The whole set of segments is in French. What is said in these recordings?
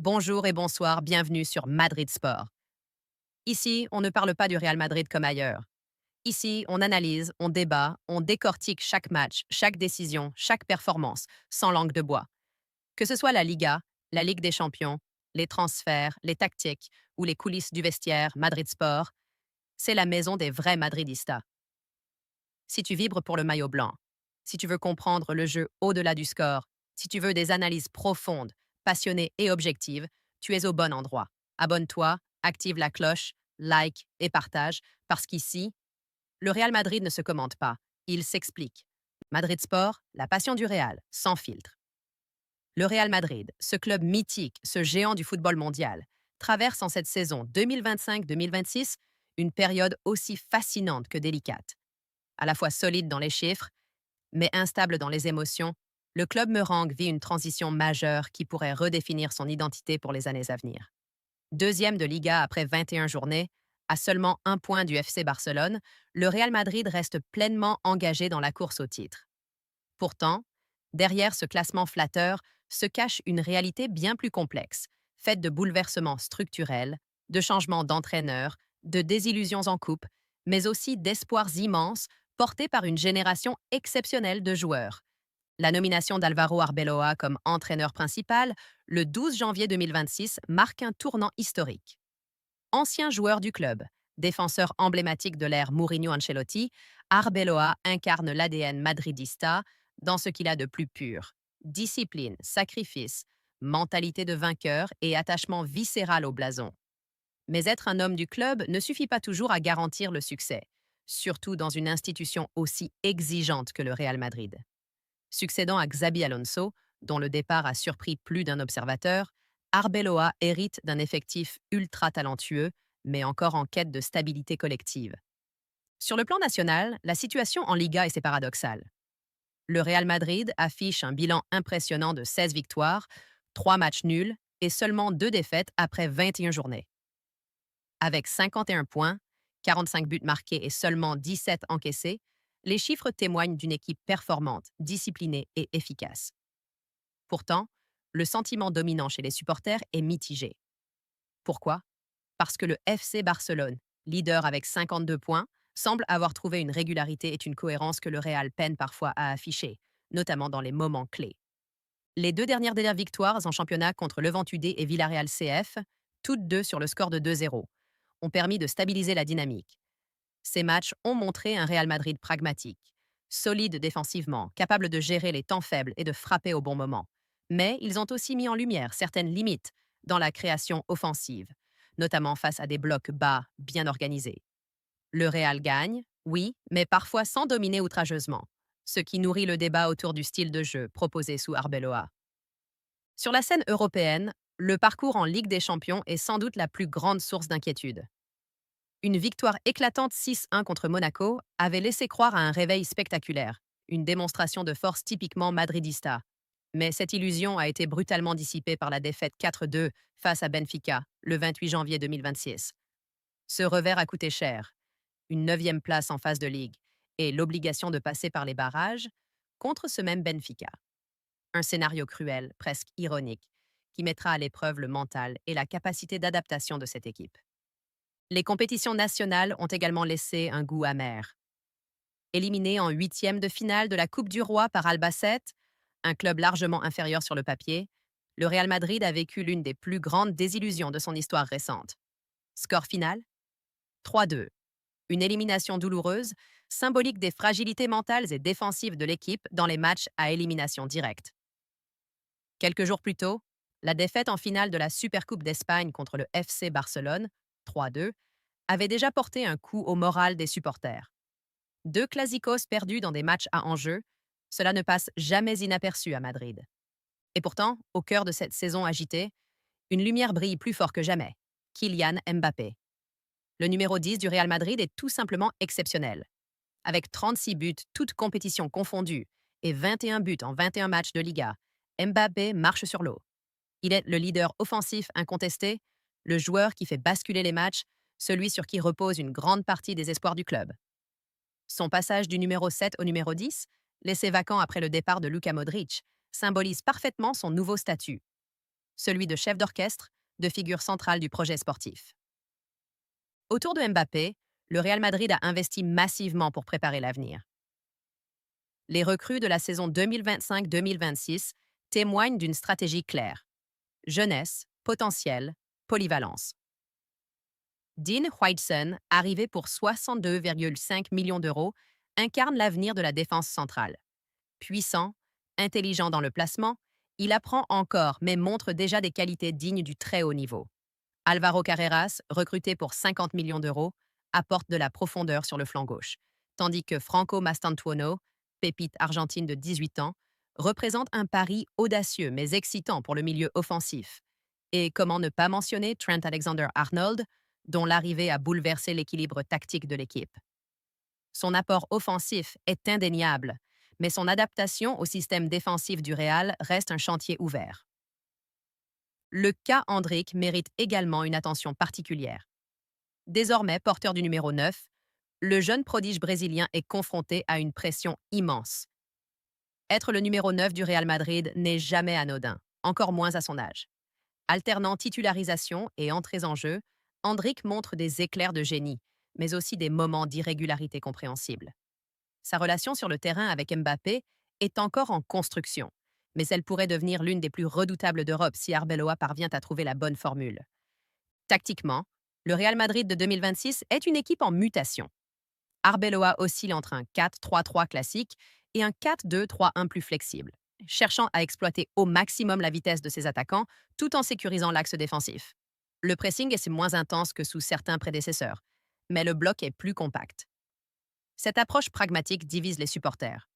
Bonjour et bonsoir, bienvenue sur Madrid Sport. Ici, on ne parle pas du Real Madrid comme ailleurs. Ici, on analyse, on débat, on décortique chaque match, chaque décision, chaque performance, sans langue de bois. Que ce soit la Liga, la Ligue des Champions, les transferts, les tactiques ou les coulisses du vestiaire, Madrid Sport, c'est la maison des vrais madridistas. Si tu vibres pour le maillot blanc, si tu veux comprendre le jeu au-delà du score, si tu veux des analyses profondes, passionnées et objectives, tu es au bon endroit. Abonne-toi, active la cloche, like et partage, parce qu'ici, le Real Madrid ne se commente pas, il s'explique. Madrid Sport, la passion du Real, sans filtre. Le Real Madrid, ce club mythique, ce géant du football mondial, traverse en cette saison 2025-2026 une période aussi fascinante que délicate. À la fois solide dans les chiffres, mais instable dans les émotions, le club merengue vit une transition majeure qui pourrait redéfinir son identité pour les années à venir. Deuxième de Liga après 21 journées, à seulement un point du FC Barcelone, le Real Madrid reste pleinement engagé dans la course au titre. Pourtant, derrière ce classement flatteur se cache une réalité bien plus complexe, faite de bouleversements structurels, de changements d'entraîneurs, de désillusions en coupe, mais aussi d'espoirs immenses portés par une génération exceptionnelle de joueurs. La nomination d'Alvaro Arbeloa comme entraîneur principal le 12 janvier 2026 marque un tournant historique. Ancien joueur du club, défenseur emblématique de l'ère Mourinho-Ancelotti, Arbeloa incarne l'ADN madridista dans ce qu'il a de plus pur. Discipline, sacrifice, mentalité de vainqueur et attachement viscéral au blason. Mais être un homme du club ne suffit pas toujours à garantir le succès, surtout dans une institution aussi exigeante que le Real Madrid. Succédant à Xabi Alonso, dont le départ a surpris plus d'un observateur, Arbeloa hérite d'un effectif ultra talentueux, mais encore en quête de stabilité collective. Sur le plan national, la situation en Liga est paradoxale. Le Real Madrid affiche un bilan impressionnant de 16 victoires, 3 matchs nuls et seulement 2 défaites après 21 journées. Avec 51 points, 45 buts marqués et seulement 17 encaissés, les chiffres témoignent d'une équipe performante, disciplinée et efficace. Pourtant, le sentiment dominant chez les supporters est mitigé. Pourquoi? Parce que le FC Barcelone, leader avec 52 points, semble avoir trouvé une régularité et une cohérence que le Real peine parfois à afficher, notamment dans les moments clés. Les deux dernières victoires en championnat contre Levante UD et Villarreal CF, toutes deux sur le score de 2-0, ont permis de stabiliser la dynamique. Ces matchs ont montré un Real Madrid pragmatique, solide défensivement, capable de gérer les temps faibles et de frapper au bon moment. Mais ils ont aussi mis en lumière certaines limites dans la création offensive, notamment face à des blocs bas bien organisés. Le Real gagne, oui, mais parfois sans dominer outrageusement, ce qui nourrit le débat autour du style de jeu proposé sous Arbeloa. Sur la scène européenne, le parcours en Ligue des Champions est sans doute la plus grande source d'inquiétude. Une victoire éclatante 6-1 contre Monaco avait laissé croire à un réveil spectaculaire, une démonstration de force typiquement madridista. Mais cette illusion a été brutalement dissipée par la défaite 4-2 face à Benfica le 28 janvier 2026. Ce revers a coûté cher, une neuvième place en phase de ligue et l'obligation de passer par les barrages contre ce même Benfica. Un scénario cruel, presque ironique, qui mettra à l'épreuve le mental et la capacité d'adaptation de cette équipe. Les compétitions nationales ont également laissé un goût amer. Éliminé en huitième de finale de la Coupe du Roi par Albacete, un club largement inférieur sur le papier, le Real Madrid a vécu l'une des plus grandes désillusions de son histoire récente. Score final 3-2. Une élimination douloureuse, symbolique des fragilités mentales et défensives de l'équipe dans les matchs à élimination directe. Quelques jours plus tôt, la défaite en finale de la Supercoupe d'Espagne contre le FC Barcelone, 3-2, avait déjà porté un coup au moral des supporters. Deux clasicos perdus dans des matchs à enjeu, cela ne passe jamais inaperçu à Madrid. Et pourtant, au cœur de cette saison agitée, une lumière brille plus fort que jamais. Kylian Mbappé. Le numéro 10 du Real Madrid est tout simplement exceptionnel. Avec 36 buts, toutes compétitions confondues, et 21 buts en 21 matchs de Liga, Mbappé marche sur l'eau. Il est le leader offensif incontesté, le joueur qui fait basculer les matchs, celui sur qui repose une grande partie des espoirs du club. Son passage du numéro 7 au numéro 10, laissé vacant après le départ de Luka Modric, symbolise parfaitement son nouveau statut. celui de chef d'orchestre, de figure centrale du projet sportif. Autour de Mbappé, le Real Madrid a investi massivement pour préparer l'avenir. Les recrues de la saison 2025-2026 témoignent d'une stratégie claire. Jeunesse, potentiel, polyvalence. Dean Huijsen, arrivé pour 62,5 millions d'euros, incarne l'avenir de la défense centrale. Puissant, intelligent dans le placement, il apprend encore mais montre déjà des qualités dignes du très haut niveau. Alvaro Carreras, recruté pour 50 millions d'euros, apporte de la profondeur sur le flanc gauche, tandis que Franco Mastantuono, pépite argentine de 18 ans, représente un pari audacieux mais excitant pour le milieu offensif. Et comment ne pas mentionner Trent Alexander-Arnold, dont l'arrivée a bouleversé l'équilibre tactique de l'équipe. Son apport offensif est indéniable, mais son adaptation au système défensif du Real reste un chantier ouvert. Le cas Endrick mérite également une attention particulière. Désormais porteur du numéro 9, le jeune prodige brésilien est confronté à une pression immense. Être le numéro 9 du Real Madrid n'est jamais anodin, encore moins à son âge. Alternant titularisation et entrées en jeu, Endrick montre des éclairs de génie, mais aussi des moments d'irrégularité compréhensibles. Sa relation sur le terrain avec Mbappé est encore en construction, mais elle pourrait devenir l'une des plus redoutables d'Europe si Arbeloa parvient à trouver la bonne formule. Tactiquement, le Real Madrid de 2026 est une équipe en mutation. Arbeloa oscille entre un 4-3-3 classique et un 4-2-3-1 plus flexible, cherchant à exploiter au maximum la vitesse de ses attaquants tout en sécurisant l'axe défensif. Le pressing est moins intense que sous certains prédécesseurs, mais le bloc est plus compact. Cette approche pragmatique divise les supporters.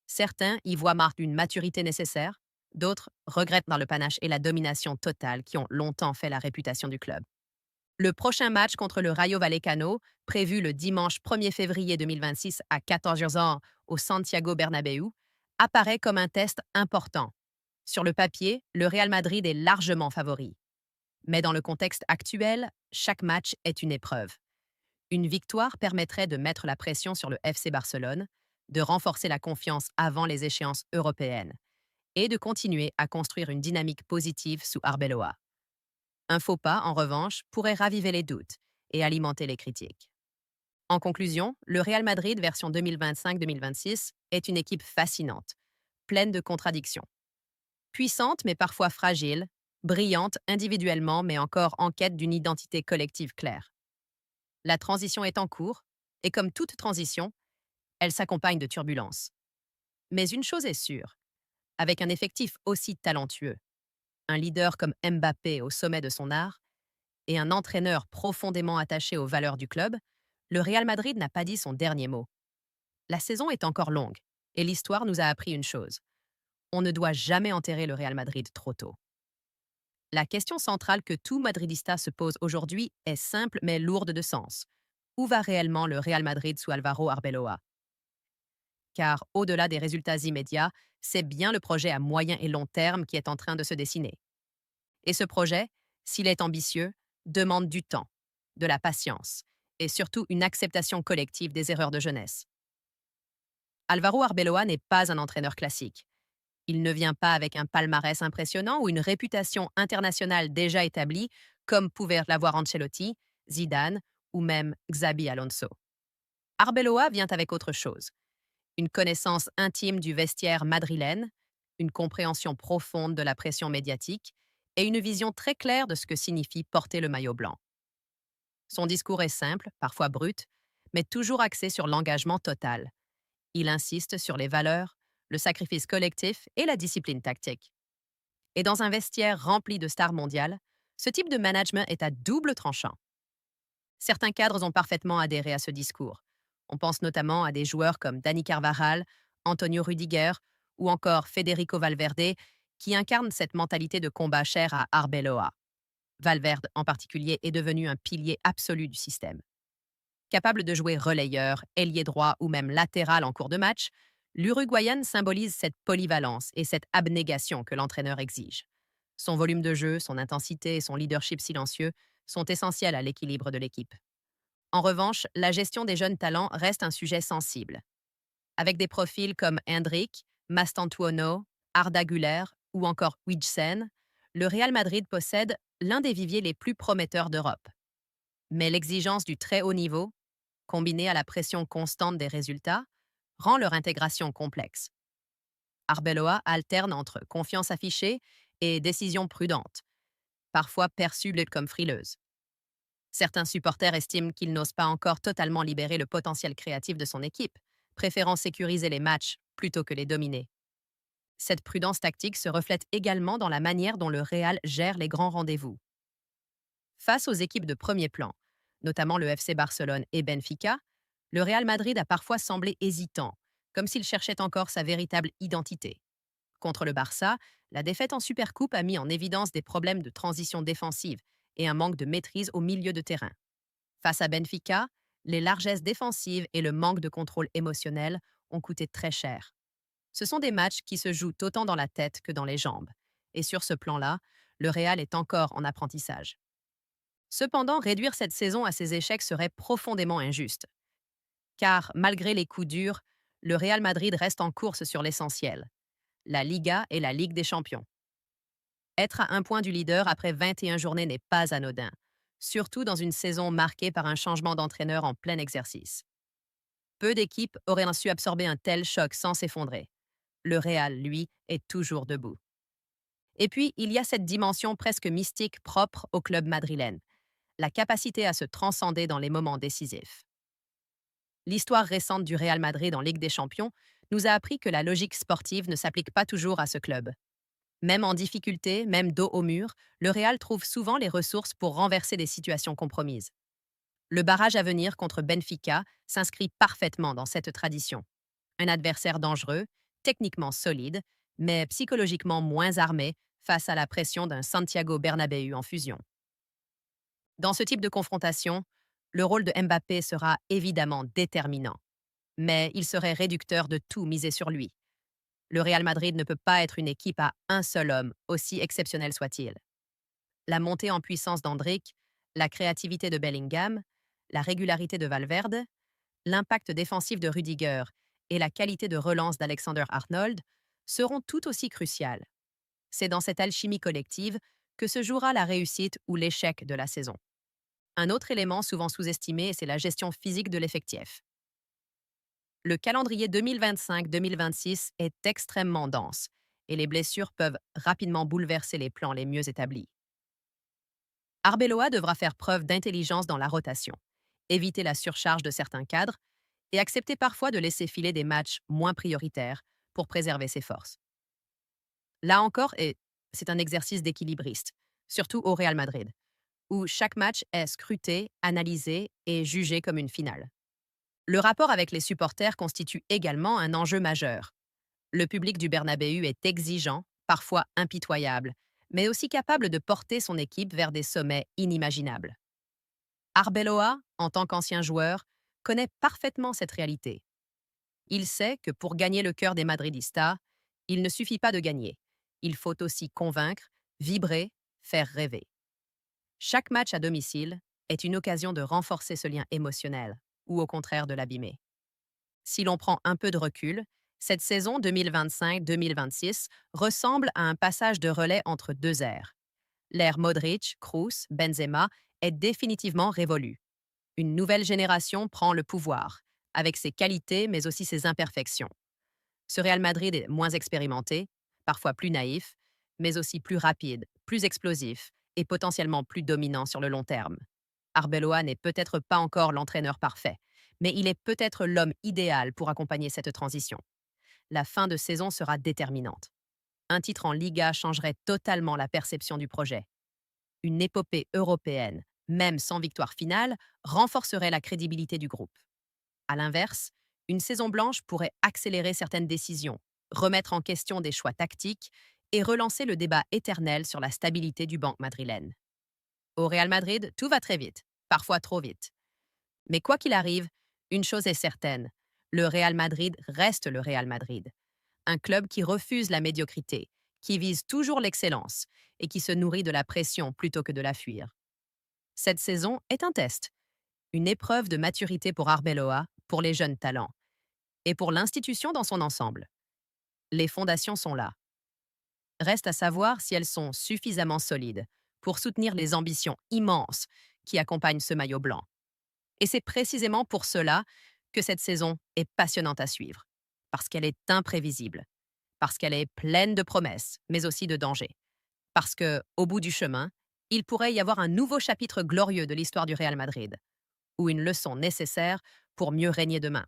Certains y voient marque d'une maturité nécessaire, d'autres regrettent dans le panache et la domination totale qui ont longtemps fait la réputation du club. Le prochain match contre le Rayo Vallecano, prévu le dimanche 1er février 2026 à 14h au Santiago Bernabéu, apparaît comme un test important. Sur le papier, le Real Madrid est largement favori. Mais dans le contexte actuel, chaque match est une épreuve. Une victoire permettrait de mettre la pression sur le FC Barcelone, de renforcer la confiance avant les échéances européennes et de continuer à construire une dynamique positive sous Arbeloa. Un faux pas, en revanche, pourrait raviver les doutes et alimenter les critiques. En conclusion, le Real Madrid version 2025-2026 est une équipe fascinante, pleine de contradictions. Puissante mais parfois fragile, brillante individuellement mais encore en quête d'une identité collective claire. La transition est en cours, et comme toute transition, elle s'accompagne de turbulences. Mais une chose est sûre, avec un effectif aussi talentueux, un leader comme Mbappé au sommet de son art, et un entraîneur profondément attaché aux valeurs du club, le Real Madrid n'a pas dit son dernier mot. La saison est encore longue, et l'histoire nous a appris une chose. On ne doit jamais enterrer le Real Madrid trop tôt. La question centrale que tout madridista se pose aujourd'hui est simple mais lourde de sens. Où va réellement le Real Madrid sous Alvaro Arbeloa? Car au-delà des résultats immédiats, c'est bien le projet à moyen et long terme qui est en train de se dessiner. Et ce projet, s'il est ambitieux, demande du temps, de la patience et surtout une acceptation collective des erreurs de jeunesse. Alvaro Arbeloa n'est pas un entraîneur classique. Il ne vient pas avec un palmarès impressionnant ou une réputation internationale déjà établie, comme pouvaient l'avoir Ancelotti, Zidane ou même Xabi Alonso. Arbeloa vient avec autre chose. Une connaissance intime du vestiaire madrilène, une compréhension profonde de la pression médiatique et une vision très claire de ce que signifie porter le maillot blanc. Son discours est simple, parfois brut, mais toujours axé sur l'engagement total. Il insiste sur les valeurs, le sacrifice collectif et la discipline tactique. Et dans un vestiaire rempli de stars mondiales, ce type de management est à double tranchant. Certains cadres ont parfaitement adhéré à ce discours. On pense notamment à des joueurs comme Dani Carvajal, Antonio Rudiger ou encore Federico Valverde, qui incarnent cette mentalité de combat chère à Arbeloa. Valverde, en particulier, est devenu un pilier absolu du système. Capable de jouer relayeur, ailier droit ou même latéral en cours de match, l'Uruguayen symbolise cette polyvalence et cette abnégation que l'entraîneur exige. Son volume de jeu, son intensité et son leadership silencieux sont essentiels à l'équilibre de l'équipe. En revanche, la gestion des jeunes talents reste un sujet sensible. Avec des profils comme Endrick, Mastantuono, Arda Güler ou encore Huijsen, Le Real Madrid possède l'un des viviers les plus prometteurs d'Europe. Mais l'exigence du très haut niveau, combinée à la pression constante des résultats, rend leur intégration complexe. Arbeloa alterne entre confiance affichée et décisions prudentes, parfois perçues comme frileuses. Certains supporters estiment qu'il n'ose pas encore totalement libérer le potentiel créatif de son équipe, préférant sécuriser les matchs plutôt que les dominer. Cette prudence tactique se reflète également dans la manière dont le Real gère les grands rendez-vous. Face aux équipes de premier plan, notamment le FC Barcelone et Benfica, le Real Madrid a parfois semblé hésitant, comme s'il cherchait encore sa véritable identité. Contre le Barça, la défaite en Supercoupe a mis en évidence des problèmes de transition défensive et un manque de maîtrise au milieu de terrain. Face à Benfica, les largesses défensives et le manque de contrôle émotionnel ont coûté très cher. Ce sont des matchs qui se jouent autant dans la tête que dans les jambes. Et sur ce plan-là, le Real est encore en apprentissage. Cependant, réduire cette saison à ses échecs serait profondément injuste. Car, malgré les coups durs, le Real Madrid reste en course sur l'essentiel, la Liga et la Ligue des Champions. Être à un point du leader après 21 journées n'est pas anodin, surtout dans une saison marquée par un changement d'entraîneur en plein exercice. Peu d'équipes auraient su absorber un tel choc sans s'effondrer. Le Real, lui, est toujours debout. Et puis, il y a cette dimension presque mystique propre au club madrilène, la capacité à se transcender dans les moments décisifs. L'histoire récente du Real Madrid en Ligue des Champions nous a appris que la logique sportive ne s'applique pas toujours à ce club. Même en difficulté, même dos au mur, le Real trouve souvent les ressources pour renverser des situations compromises. Le barrage à venir contre Benfica s'inscrit parfaitement dans cette tradition. Un adversaire dangereux, techniquement solide, mais psychologiquement moins armé face à la pression d'un Santiago Bernabéu en fusion. Dans ce type de confrontation, le rôle de Mbappé sera évidemment déterminant, mais il serait réducteur de tout miser sur lui. Le Real Madrid ne peut pas être une équipe à un seul homme, aussi exceptionnel soit-il. La montée en puissance d'Andrick, la créativité de Bellingham, la régularité de Valverde, l'impact défensif de Rudiger et la qualité de relance d'Alexander Arnold seront tout aussi cruciales. C'est dans cette alchimie collective que se jouera la réussite ou l'échec de la saison. Un autre élément souvent sous-estimé, c'est la gestion physique de l'effectif. Le calendrier 2025-2026 est extrêmement dense et les blessures peuvent rapidement bouleverser les plans les mieux établis. Arbeloa devra faire preuve d'intelligence dans la rotation, éviter la surcharge de certains cadres et accepter parfois de laisser filer des matchs moins prioritaires pour préserver ses forces. Là encore, c'est un exercice d'équilibriste, surtout au Real Madrid, où chaque match est scruté, analysé et jugé comme une finale. Le rapport avec les supporters constitue également un enjeu majeur. Le public du Bernabéu est exigeant, parfois impitoyable, mais aussi capable de porter son équipe vers des sommets inimaginables. Arbeloa, en tant qu'ancien joueur, connaît parfaitement cette réalité. Il sait que pour gagner le cœur des Madridistas, il ne suffit pas de gagner. Il faut aussi convaincre, vibrer, faire rêver. Chaque match à domicile est une occasion de renforcer ce lien émotionnel, ou au contraire de l'abîmer. Si l'on prend un peu de recul, cette saison 2025-2026 ressemble à un passage de relais entre deux ères. L'ère Modric, Kroos, Benzema est définitivement révolue. Une nouvelle génération prend le pouvoir, avec ses qualités mais aussi ses imperfections. Ce Real Madrid est moins expérimenté, parfois plus naïf, mais aussi plus rapide, plus explosif et potentiellement plus dominant sur le long terme. Arbeloa n'est peut-être pas encore l'entraîneur parfait, mais il est peut-être l'homme idéal pour accompagner cette transition. La fin de saison sera déterminante. Un titre en Liga changerait totalement la perception du projet. Une épopée européenne, même sans victoire finale, renforcerait la crédibilité du groupe. À l'inverse, une saison blanche pourrait accélérer certaines décisions, remettre en question des choix tactiques et relancer le débat éternel sur la stabilité du banc madrilène. Au Real Madrid, tout va très vite, parfois trop vite. Mais quoi qu'il arrive, une chose est certaine, le Real Madrid reste le Real Madrid. Un club qui refuse la médiocrité, qui vise toujours l'excellence et qui se nourrit de la pression plutôt que de la fuir. Cette saison est un test, une épreuve de maturité pour Arbeloa, pour les jeunes talents, et pour l'institution dans son ensemble. Les fondations sont là. Reste à savoir si elles sont suffisamment solides pour soutenir les ambitions immenses qui accompagnent ce maillot blanc. Et c'est précisément pour cela que cette saison est passionnante à suivre, parce qu'elle est imprévisible, parce qu'elle est pleine de promesses, mais aussi de dangers, parce que, au bout du chemin, il pourrait y avoir un nouveau chapitre glorieux de l'histoire du Real Madrid, ou une leçon nécessaire pour mieux régner demain.